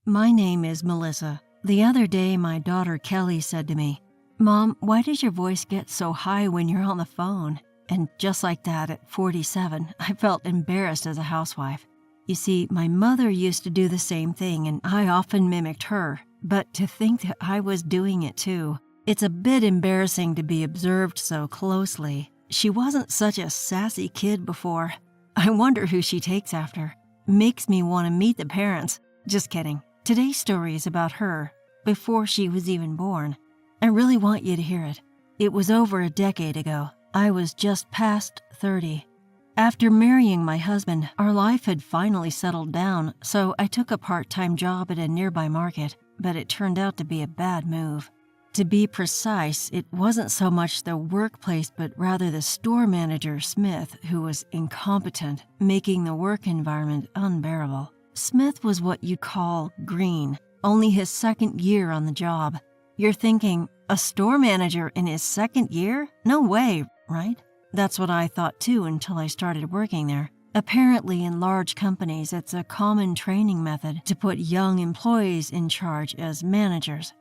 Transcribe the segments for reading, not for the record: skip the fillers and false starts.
My name is Melissa. The other day, my daughter Kelly said to me, "Mom, why does your voice get so high when you're on the phone?" And just like that, at 47, I felt embarrassed as a housewife. You see, my mother used to do the same thing, and I often mimicked her. But to think that I was doing it too, it's a bit embarrassing to be observed so closely. She wasn't such a sassy kid before. I wonder who she takes after. Makes me want to meet the parents. Just kidding. Today's story is about her, before she was even born. I really want you to hear it. It was over a decade ago. I was just past 30. After marrying my husband, our life had finally settled down, so I took a part-time job at a nearby market, but it turned out to be a bad move. To be precise, it wasn't so much the workplace, but rather the store manager, Smith, who was incompetent, making the work environment unbearable. Smith was what you'd call green, only his second year on the job. You're thinking, a store manager in his second year? No way, right? That's what I thought too until I started working there. Apparently, in large companies, it's a common training method to put young employees in charge as managers.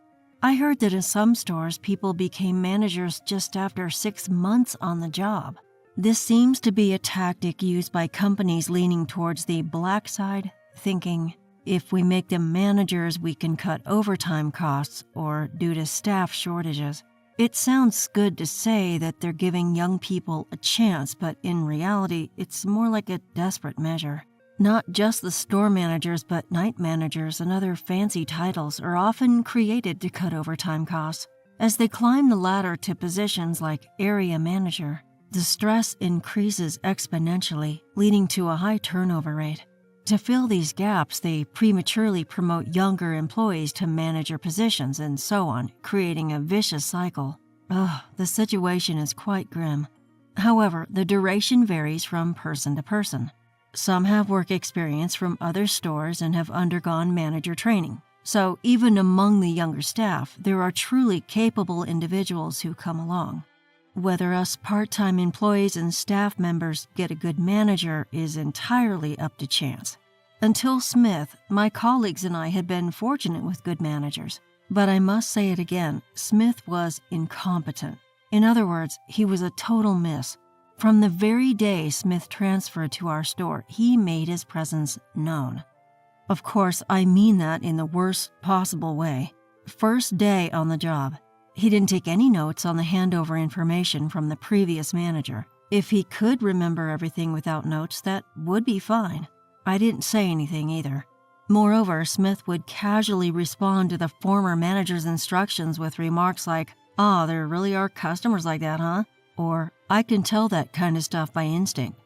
I heard that in some stores, people became managers just after 6 months on the job. This seems to be a tactic used by companies leaning towards the black side, thinking, if we make them managers, we can cut overtime costs or due to staff shortages. It sounds good to say that they're giving young people a chance, but in reality, it's more like a desperate measure. Not just the store managers, but night managers and other fancy titles are often created to cut overtime costs. As they climb the ladder to positions like area manager, the stress increases exponentially, leading to a high turnover rate. To fill these gaps, they prematurely promote younger employees to manager positions and so on, creating a vicious cycle. The situation is quite grim. However, the duration varies from person to person. Some have work experience from other stores and have undergone manager training. So even among the younger staff, there are truly capable individuals who come along. Whether us part-time employees and staff members get a good manager is entirely up to chance. Until Smith, my colleagues and I had been fortunate with good managers. But I must say it again, Smith was incompetent. In other words, he was a total miss. From the very day Smith transferred to our store, he made his presence known. Of course, I mean that in the worst possible way. First day on the job, he didn't take any notes on the handover information from the previous manager. If he could remember everything without notes, that would be fine. I didn't say anything either. Moreover, Smith would casually respond to the former manager's instructions with remarks like, there really are customers like that, huh? Or, I can tell that kind of stuff by instinct.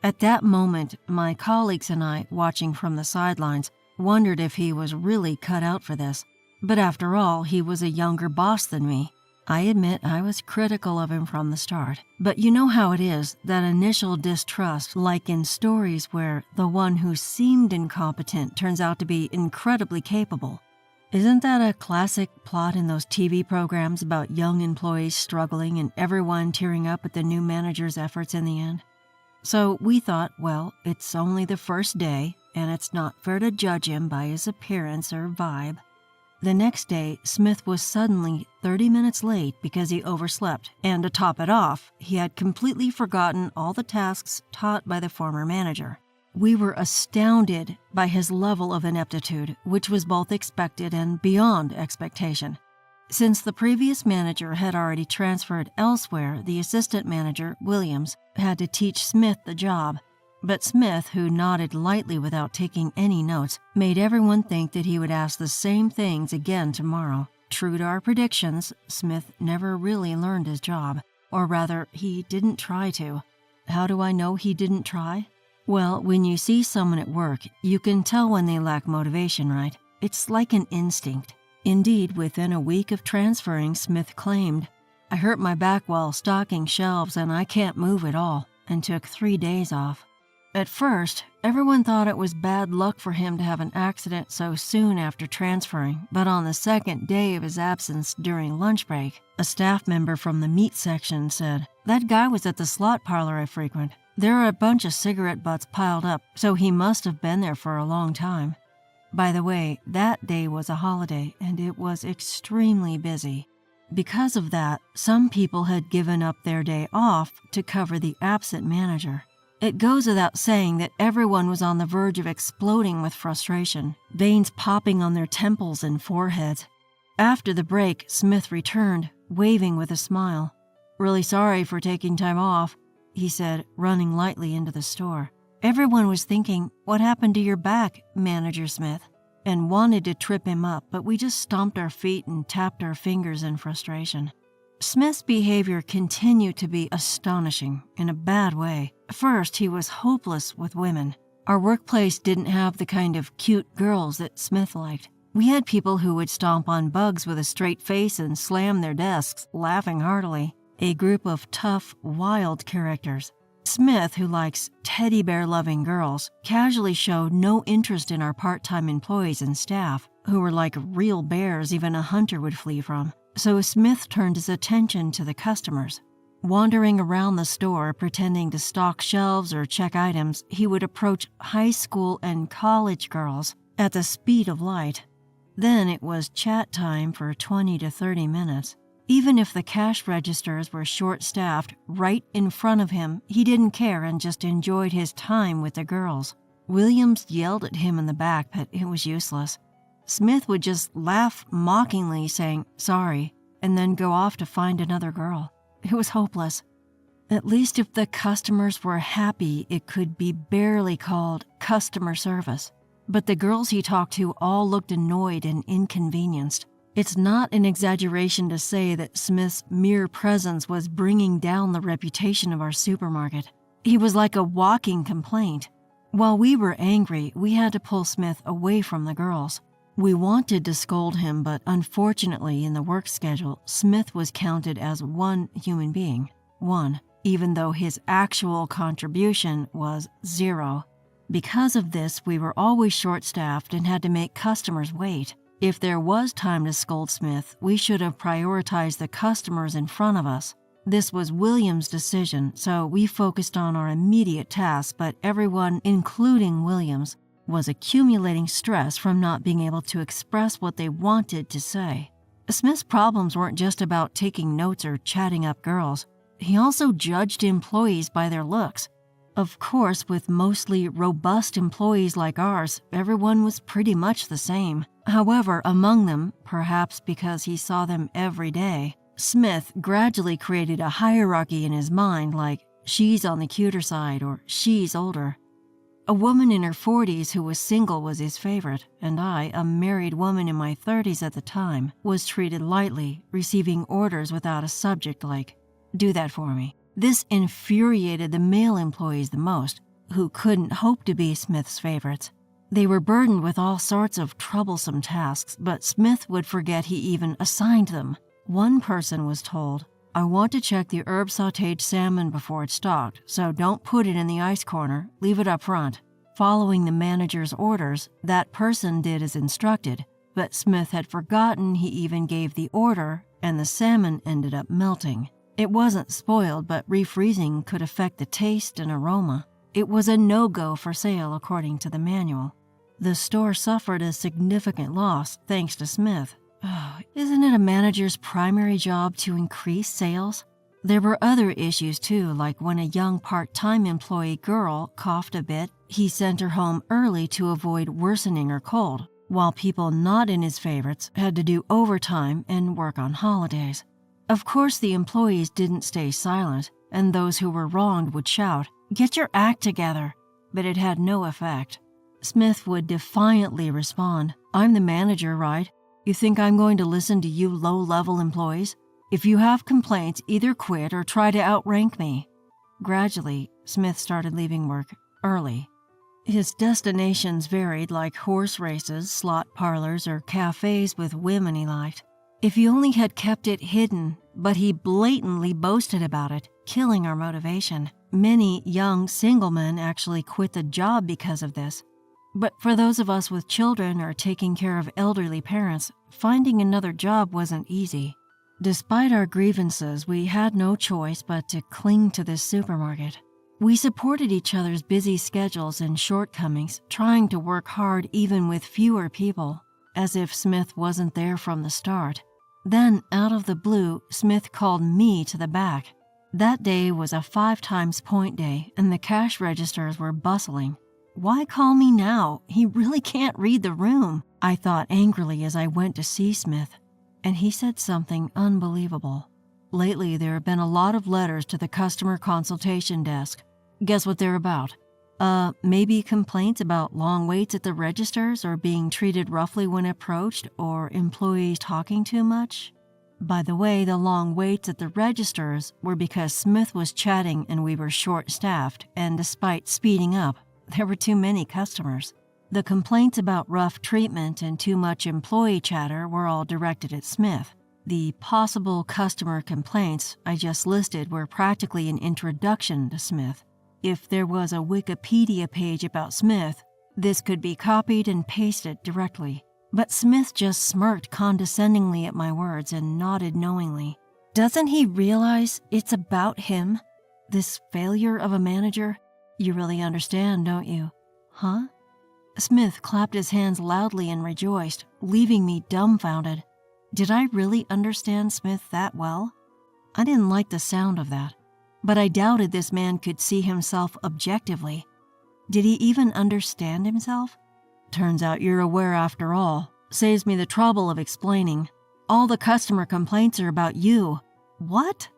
At that moment, my colleagues and I, watching from the sidelines, wondered if he was really cut out for this. But after all, he was a younger boss than me. I admit I was critical of him from the start. But you know how it is, that initial distrust, like in stories where the one who seemed incompetent turns out to be incredibly capable. Isn't that a classic plot in those TV programs about young employees struggling and everyone tearing up at the new manager's efforts in the end? So we thought, well, it's only the first day, and it's not fair to judge him by his appearance or vibe. The next day, Smith was suddenly 30 minutes late because he overslept, and to top it off, he had completely forgotten all the tasks taught by the former manager. We were astounded by his level of ineptitude, which was both expected and beyond expectation. Since the previous manager had already transferred elsewhere, the assistant manager, Williams, had to teach Smith the job. But Smith, who nodded lightly without taking any notes, made everyone think that he would ask the same things again tomorrow. True to our predictions, Smith never really learned his job. Or rather, he didn't try to. How do I know he didn't try? Well, when you see someone at work, you can tell when they lack motivation, right? It's like an instinct. Indeed, within a week of transferring, Smith claimed, "I hurt my back while stocking shelves and I can't move at all," and took 3 days off. At first, everyone thought it was bad luck for him to have an accident so soon after transferring, but on the second day of his absence during lunch break, a staff member from the meat section said, "That guy was at the slot parlor I frequent. There are a bunch of cigarette butts piled up, so he must have been there for a long time." By the way, that day was a holiday and it was extremely busy. Because of that, some people had given up their day off to cover the absent manager. It goes without saying that everyone was on the verge of exploding with frustration, veins popping on their temples and foreheads. After the break, Smith returned, waving with a smile. "Really sorry for taking time off," he said, running lightly into the store. Everyone was thinking, "What happened to your back, Manager Smith?" and wanted to trip him up, but we just stomped our feet and tapped our fingers in frustration. Smith's behavior continued to be astonishing in a bad way. First, he was hopeless with women. Our workplace didn't have the kind of cute girls that Smith liked. We had people who would stomp on bugs with a straight face and slam their desks, laughing heartily. A group of tough, wild characters. Smith, who likes teddy bear-loving girls, casually showed no interest in our part-time employees and staff, who were like real bears even a hunter would flee from. So Smith turned his attention to the customers. Wandering around the store pretending to stock shelves or check items, he would approach high school and college girls at the speed of light. Then it was chat time for 20 to 30 minutes. Even if the cash registers were short-staffed, right in front of him, he didn't care and just enjoyed his time with the girls. Williams yelled at him in the back, but it was useless. Smith would just laugh mockingly, saying, "Sorry," and then go off to find another girl. It was hopeless. At least if the customers were happy, it could be barely called customer service. But the girls he talked to all looked annoyed and inconvenienced. It's not an exaggeration to say that Smith's mere presence was bringing down the reputation of our supermarket. He was like a walking complaint. While we were angry, we had to pull Smith away from the girls. We wanted to scold him, but unfortunately in the work schedule, Smith was counted as one human being. One, even though his actual contribution was 0. Because of this, we were always short-staffed and had to make customers wait. If there was time to scold Smith, we should have prioritized the customers in front of us. This was Williams' decision, so we focused on our immediate tasks, but everyone, including Williams, was accumulating stress from not being able to express what they wanted to say. Smith's problems weren't just about taking notes or chatting up girls. He also judged employees by their looks. Of course, with mostly robust employees like ours, everyone was pretty much the same. However, among them, perhaps because he saw them every day, Smith gradually created a hierarchy in his mind like, "She's on the cuter side" or "She's older." A woman in her 40s who was single was his favorite, and I, a married woman in my 30s at the time, was treated lightly, receiving orders without a subject like, "Do that for me." This infuriated the male employees the most, who couldn't hope to be Smith's favorites. They were burdened with all sorts of troublesome tasks, but Smith would forget he even assigned them. One person was told, "I want to check the herb sautéed salmon before it's stocked, so don't put it in the ice corner, leave it up front." Following the manager's orders, that person did as instructed, but Smith had forgotten he even gave the order, and the salmon ended up melting. It wasn't spoiled, but refreezing could affect the taste and aroma. It was a no-go for sale according to the manual. The store suffered a significant loss thanks to Smith. Oh, isn't it a manager's primary job to increase sales? There were other issues too, like when a young part-time employee girl coughed a bit, he sent her home early to avoid worsening her cold, while people not in his favorites had to do overtime and work on holidays. Of course, the employees didn't stay silent, and those who were wronged would shout, "Get your act together," but it had no effect. Smith would defiantly respond, "I'm the manager, right? You think I'm going to listen to you low-level employees? If you have complaints, either quit or try to outrank me." Gradually, Smith started leaving work early. His destinations varied like horse races, slot parlors, or cafes with women he liked. If he only had kept it hidden, but he blatantly boasted about it, killing our motivation. Many young single men actually quit the job because of this. But for those of us with children or taking care of elderly parents, finding another job wasn't easy. Despite our grievances, we had no choice but to cling to this supermarket. We supported each other's busy schedules and shortcomings, trying to work hard even with fewer people, as if Smith wasn't there from the start. Then, out of the blue, Smith called me to the back. That day was a 5 times point day, and the cash registers were bustling. Why call me now? He really can't read the room, I thought angrily as I went to see Smith. And he said something unbelievable. Lately, there have been a lot of letters to the customer consultation desk. Guess what they're about? Maybe complaints about long waits at the registers or being treated roughly when approached or employees talking too much? By the way, the long waits at the registers were because Smith was chatting and we were short-staffed, and despite speeding up, there were too many customers. The complaints about rough treatment and too much employee chatter were all directed at Smith. The possible customer complaints I just listed were practically an introduction to Smith. If there was a Wikipedia page about Smith, this could be copied and pasted directly. But Smith just smirked condescendingly at my words and nodded knowingly. Doesn't he realize it's about him? This failure of a manager? You really understand, don't you? Huh? Smith clapped his hands loudly and rejoiced, leaving me dumbfounded. Did I really understand Smith that well? I didn't like the sound of that, but I doubted this man could see himself objectively. Did he even understand himself? Turns out you're aware after all. Saves me the trouble of explaining. All the customer complaints are about you. What?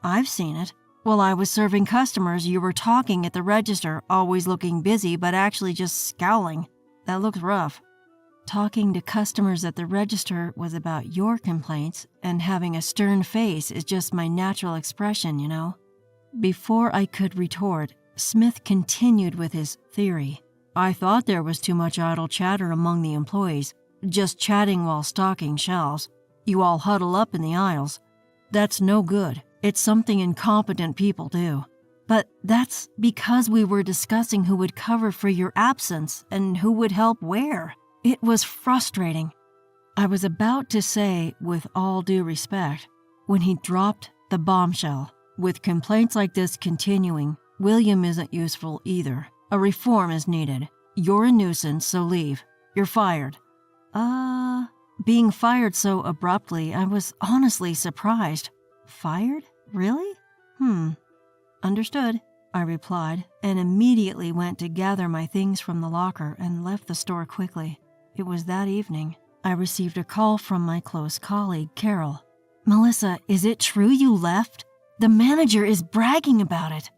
I've seen it. While I was serving customers, you were talking at the register, always looking busy but actually just scowling. That looks rough. Talking to customers at the register was about your complaints, and having a stern face is just my natural expression, you know. Before I could retort, Smith continued with his theory. I thought there was too much idle chatter among the employees, just chatting while stocking shelves. You all huddle up in the aisles. That's no good. It's something incompetent people do. But that's because we were discussing who would cover for your absence and who would help where. It was frustrating. I was about to say, with all due respect, when he dropped the bombshell. With complaints like this continuing, William isn't useful either. A reform is needed. You're a nuisance, so leave. You're fired. Being fired so abruptly, I was honestly surprised. Fired? Really? Understood, I replied, and immediately went to gather my things from the locker and left the store quickly. It was that evening I received a call from my close colleague, Carol. Melissa, is it true you left? The manager is bragging about it.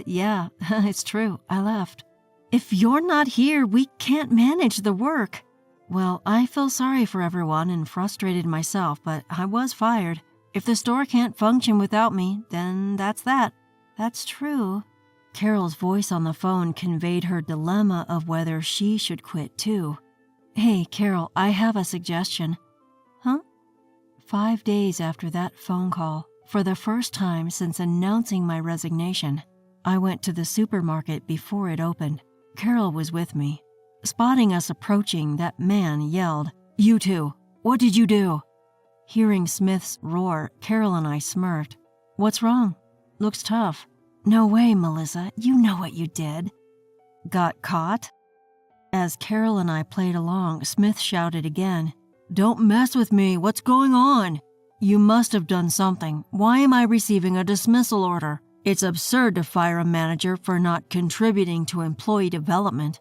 Yeah, it's true, I left. If you're not here, we can't manage the work. Well, I feel sorry for everyone and frustrated myself, but I was fired. If the store can't function without me, then that's that. That's true. Carol's voice on the phone conveyed her dilemma of whether she should quit too. Hey, Carol, I have a suggestion. Huh? 5 days after that phone call, for the first time since announcing my resignation, I went to the supermarket before it opened. Carol was with me. Spotting us approaching, that man yelled, "You two, what did you do?" Hearing Smith's roar, Carol and I smirked. What's wrong? Looks tough. No way, Melissa, you know what you did. Got caught? As Carol and I played along, Smith shouted again, "Don't mess with me, what's going on? You must have done something. Why am I receiving a dismissal order? It's absurd to fire a manager for not contributing to employee development."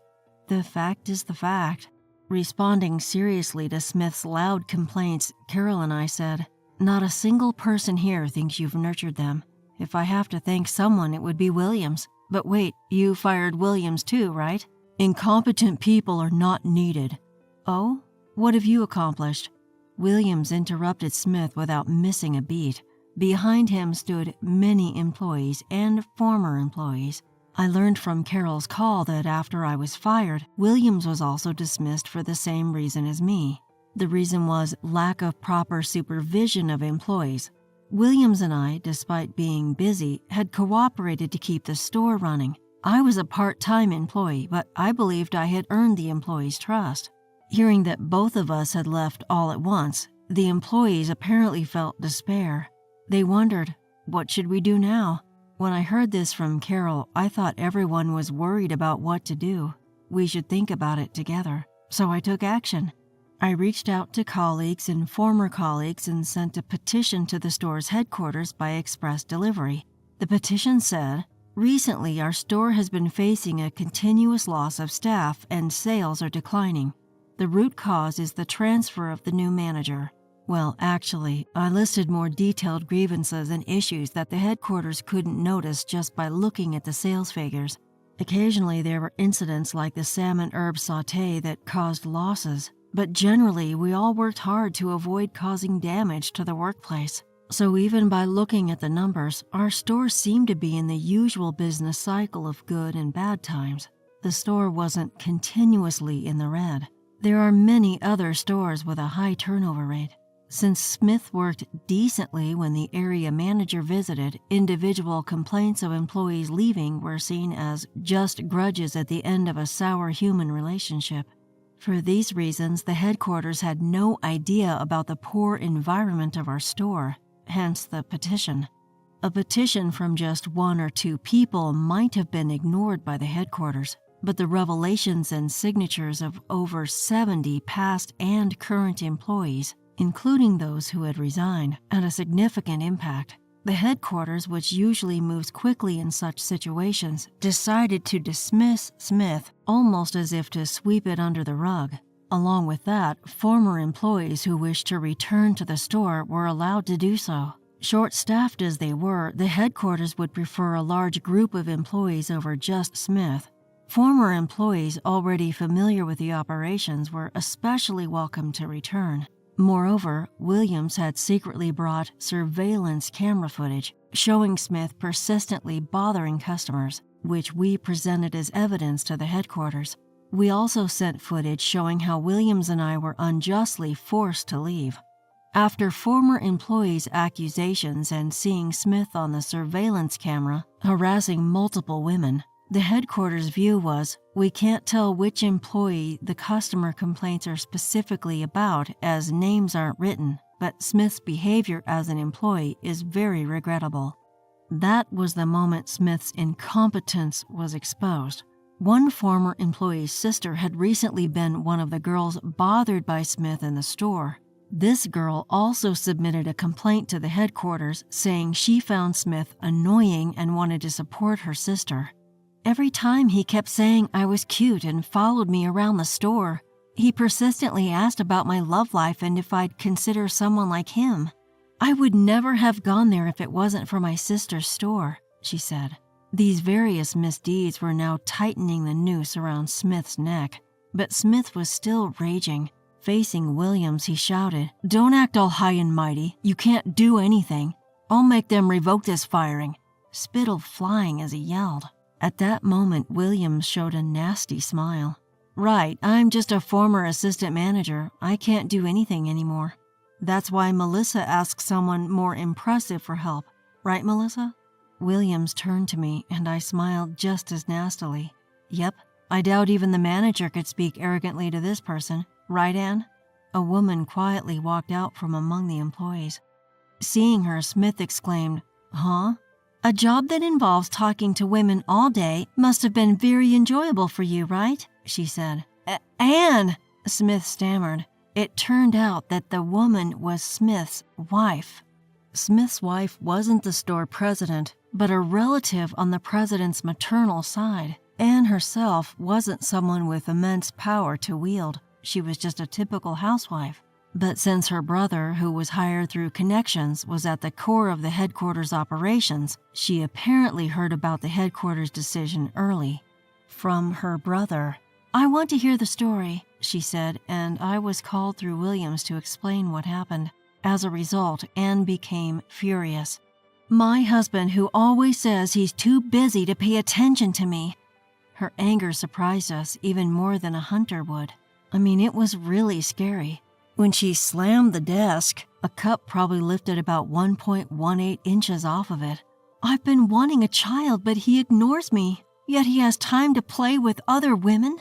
The fact is the fact. Responding seriously to Smith's loud complaints, Carol and I said, "Not a single person here thinks you've nurtured them. If I have to thank someone, it would be Williams. But wait, you fired Williams too, right? Incompetent people are not needed." Oh? What have you accomplished? Williams interrupted Smith without missing a beat. Behind him stood many employees and former employees. I learned from Carol's call that after I was fired, Williams was also dismissed for the same reason as me. The reason was lack of proper supervision of employees. Williams and I, despite being busy, had cooperated to keep the store running. I was a part-time employee, but I believed I had earned the employees' trust. Hearing that both of us had left all at once, the employees apparently felt despair. They wondered, what should we do now? When I heard this from Carol, I thought everyone was worried about what to do. We should think about it together. So I took action. I reached out to colleagues and former colleagues and sent a petition to the store's headquarters by express delivery. The petition said, "Recently, our store has been facing a continuous loss of staff and sales are declining. The root cause is the transfer of the new manager." Well, actually, I listed more detailed grievances and issues that the headquarters couldn't notice just by looking at the sales figures. Occasionally, there were incidents like the salmon herb sauté that caused losses, but generally, we all worked hard to avoid causing damage to the workplace. So even by looking at the numbers, our store seemed to be in the usual business cycle of good and bad times. The store wasn't continuously in the red. There are many other stores with a high turnover rate. Since Smith worked decently when the area manager visited, individual complaints of employees leaving were seen as just grudges at the end of a sour human relationship. For these reasons, the headquarters had no idea about the poor environment of our store, hence the petition. A petition from just 1 or 2 people might have been ignored by the headquarters, but the revelations and signatures of over 70 past and current employees, including those who had resigned, had a significant impact. The headquarters, which usually moves quickly in such situations, decided to dismiss Smith almost as if to sweep it under the rug. Along with that, former employees who wished to return to the store were allowed to do so. Short-staffed as they were, the headquarters would prefer a large group of employees over just Smith. Former employees already familiar with the operations were especially welcome to return. Moreover, Williams had secretly brought surveillance camera footage showing Smith persistently bothering customers, which we presented as evidence to the headquarters. We also sent footage showing how Williams and I were unjustly forced to leave. After former employees' accusations and seeing Smith on the surveillance camera harassing multiple women, the headquarters' view was, we can't tell which employee the customer complaints are specifically about as names aren't written, but Smith's behavior as an employee is very regrettable. That was the moment Smith's incompetence was exposed. One former employee's sister had recently been one of the girls bothered by Smith in the store. This girl also submitted a complaint to the headquarters saying she found Smith annoying and wanted to support her sister. Every time he kept saying I was cute and followed me around the store. He persistently asked about my love life and if I'd consider someone like him. I would never have gone there if it wasn't for my sister's store, she said. These various misdeeds were now tightening the noose around Smith's neck, but Smith was still raging. Facing Williams, he shouted, "Don't act all high and mighty. You can't do anything. I'll make them revoke this firing," spittle flying as he yelled. At that moment, Williams showed a nasty smile. "Right, I'm just a former assistant manager. I can't do anything anymore. That's why Melissa asked someone more impressive for help. Right, Melissa?" Williams turned to me, and I smiled just as nastily. "Yep, I doubt even the manager could speak arrogantly to this person. Right, Anne?" A woman quietly walked out from among the employees. Seeing her, Smith exclaimed, "Huh? A job that involves talking to women all day must have been very enjoyable for you, right?" she said. Anne, Smith stammered. It turned out that the woman was Smith's wife. Smith's wife wasn't the store president, but a relative on the president's maternal side. Anne herself wasn't someone with immense power to wield. She was just a typical housewife. But since her brother, who was hired through connections, was at the core of the headquarters operations, she apparently heard about the headquarters decision early. From her brother. "I want to hear the story," she said, and I was called through Williams to explain what happened. As a result, Anne became furious. "My husband, who always says he's too busy to pay attention to me." Her anger surprised us even more than a hunter would. I mean, it was really scary. When she slammed the desk, a cup probably lifted about 1.18 inches off of it. "I've been wanting a child, but he ignores me, yet he has time to play with other women?"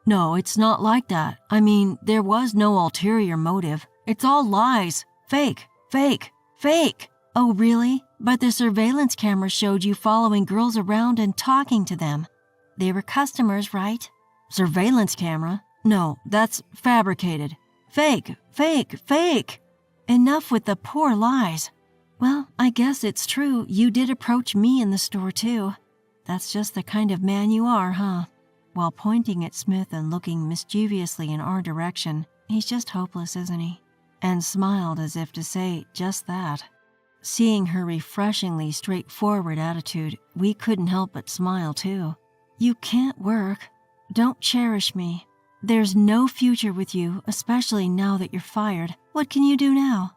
"No, it's not like that. I mean, there was no ulterior motive. It's all lies. Fake, fake, fake." "Oh, really? But the surveillance camera showed you following girls around and talking to them. They were customers, right? Surveillance camera? No, that's fabricated. Fake, fake, fake. Enough with the poor lies. Well, I guess it's true. You did approach me in the store, too. That's just the kind of man you are, huh? While pointing at Smith and looking mischievously in our direction, he's just hopeless, isn't he? And smiled as if to say just that. Seeing her refreshingly straightforward attitude, we couldn't help but smile, too. You can't work. Don't cherish me. There's no future with you, especially now that you're fired. What can you do now?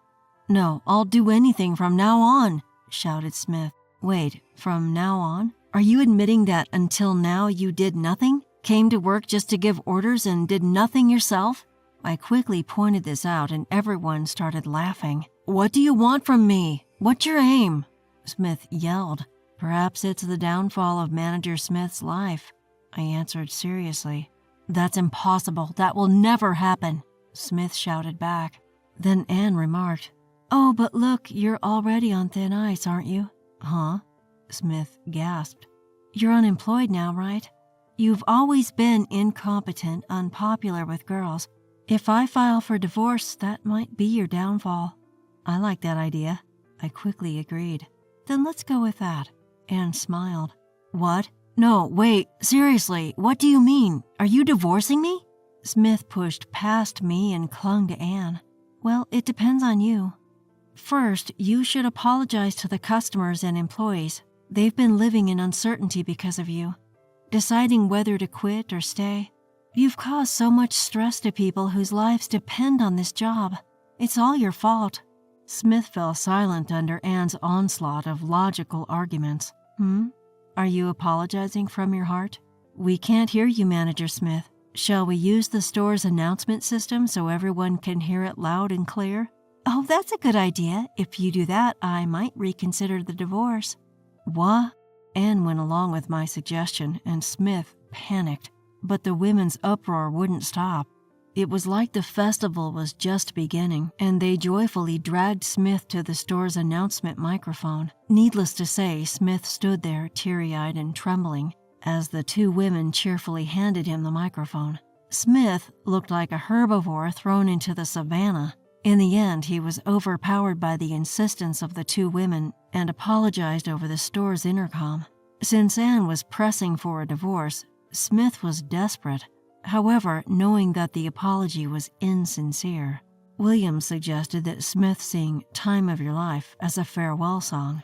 No, I'll do anything from now on, shouted Smith. Wait, from now on? Are you admitting that until now you did nothing? Came to work just to give orders and did nothing yourself? I quickly pointed this out and everyone started laughing. What do you want from me? What's your aim? Smith yelled. Perhaps it's the downfall of Manager Smith's life, I answered seriously. That's impossible. That will never happen, Smith shouted back. Then Anne remarked, Oh, but look, you're already on thin ice, aren't you? Huh? Smith gasped. You're unemployed now, right? You've always been incompetent, unpopular with girls. If I file for divorce, that might be your downfall. I like that idea, I quickly agreed. Then let's go with that. Anne smiled. What? No, wait, seriously, what do you mean? Are you divorcing me? Smith pushed past me and clung to Anne. Well, it depends on you. First, you should apologize to the customers and employees. They've been living in uncertainty because of you, deciding whether to quit or stay. You've caused so much stress to people whose lives depend on this job. It's all your fault. Smith fell silent under Anne's onslaught of logical arguments. Are you apologizing from your heart? We can't hear you, Manager Smith. Shall we use the store's announcement system so everyone can hear it loud and clear? Oh, that's a good idea. If you do that, I might reconsider the divorce. What? Anne went along with my suggestion, and Smith panicked. But the women's uproar wouldn't stop. It was like the festival was just beginning, and they joyfully dragged Smith to the store's announcement microphone. Needless to say, Smith stood there, teary-eyed and trembling, as the two women cheerfully handed him the microphone. Smith looked like a herbivore thrown into the savannah. In the end, he was overpowered by the insistence of the two women and apologized over the store's intercom. Since Anne was pressing for a divorce, Smith was desperate. However, knowing that the apology was insincere, Williams suggested that Smith sing Time of Your Life as a farewell song.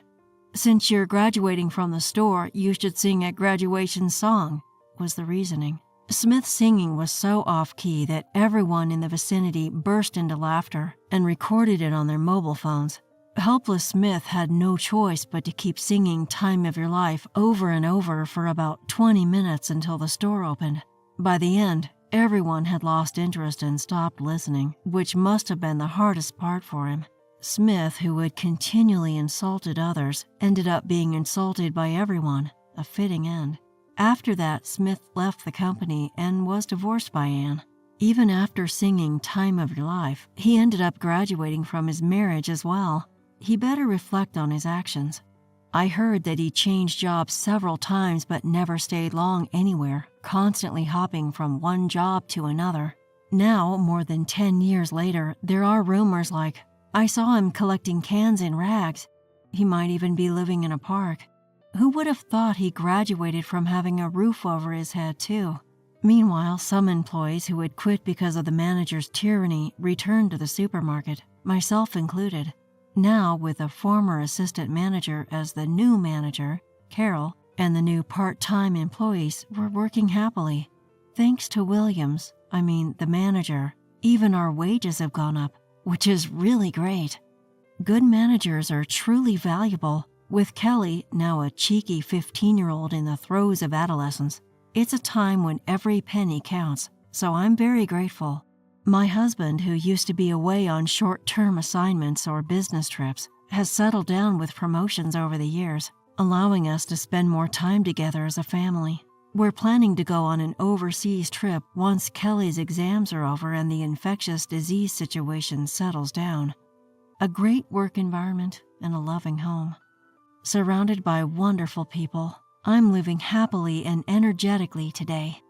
Since you're graduating from the store, you should sing a graduation song, was the reasoning. Smith's singing was so off-key that everyone in the vicinity burst into laughter and recorded it on their mobile phones. Helpless Smith had no choice but to keep singing Time of Your Life over and over for about 20 minutes until the store opened. By the end, everyone had lost interest and stopped listening, which must have been the hardest part for him. Smith, who had continually insulted others, ended up being insulted by everyone, a fitting end. After that, Smith left the company and was divorced by Anne. Even after singing Time of Your Life, he ended up graduating from his marriage as well. He better reflect on his actions. I heard that he changed jobs several times but never stayed long anywhere, constantly hopping from one job to another. Now, more than 10 years later, there are rumors like, I saw him collecting cans in rags. He might even be living in a park. Who would have thought he graduated from having a roof over his head, too? Meanwhile, some employees who had quit because of the manager's tyranny returned to the supermarket, myself included. Now, with a former assistant manager as the new manager, Carol, and the new part-time employees were working happily. Thanks to Williams, the manager, even our wages have gone up, which is really great. Good managers are truly valuable. With Kelly, now a cheeky 15-year-old in the throes of adolescence, it's a time when every penny counts, so I'm very grateful. My husband, who used to be away on short-term assignments or business trips, has settled down with promotions over the years, allowing us to spend more time together as a family. We're planning to go on an overseas trip once Kelly's exams are over and the infectious disease situation settles down. A great work environment and a loving home. surrounded by wonderful people. I'm living happily and energetically today.